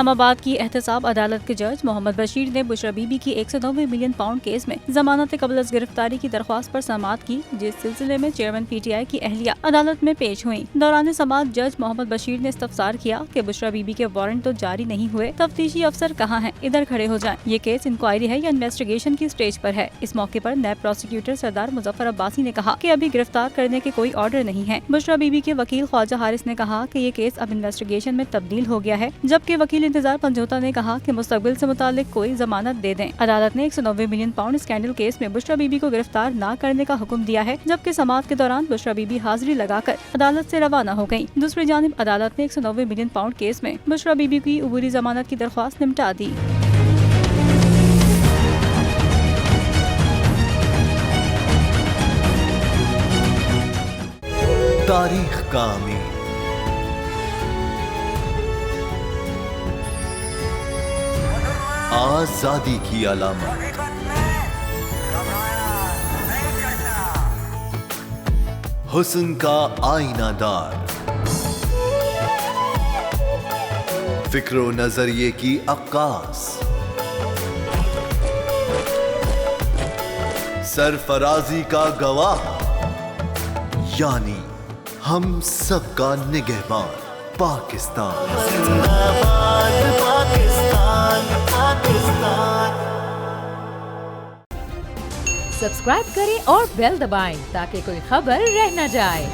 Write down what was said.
इस्लामाबाद की एहतसाब अदालत के जज मोहम्मद बशीर ने बुशरा बीबी की 190 मिलियन पाउंड केस में जमानत कबल गिरफ्तारी की दरख्वास्त पर समाअत की, जिस सिलसिले में चेयरमैन PTI की अहलिया अदालत में पेश हुई। दौरान समाअत जज मोहम्मद बशीर ने इस्तफसार किया कि बुशरा बीबी के वारंट तो जारी नहीं हुए, तफ्तीशी अफसर कहाँ हैं, इधर खड़े हो जाएं। ये केस इंक्वायरी है या इन्वेस्टिगेशन की स्टेज पर है। इस मौके पर नैब प्रोसिक्यूटर सरदार मुजफ्फर अब्बासी ने कहा कि अभी गिरफ्तार करने के कोई ऑर्डर नहीं है। बुशरा बीबी के वकील ख्वाजा हारिस ने कहा कि ये केस अब इन्वेस्टिगेशन में तब्दील हो गया है, जबकि वकील इंतजार पंजोता ने कहा कि मुस्तकबिल से मुतालिक कोई जमानत दे दें। अदालत ने 190 मिलियन पाउंड स्कैंडल केस में बुशरा बीबी को गिरफ्तार न करने का हुक्म दिया है, जबकि समाअत के दौरान बुशरा बीबी हाजिरी लगाकर अदालत से रवाना हो गयी। दूसरी जानिब अदालत ने 190 मिलियन पाउंड केस में बुशरा बीबी की उबूरी जमानत की दरख्वास्त निपटा दी। तारीख का अमीर आजादी की अलामत, हुस्न का आईनादार, फिक्रो नजरिए की अक्कास, सरफराजी का गवाह, यानी हम सबका निगहबान पाकिस्तान। सब्सक्राइब करें और बेल दबाएं ताकि कोई खबर रह न जाए।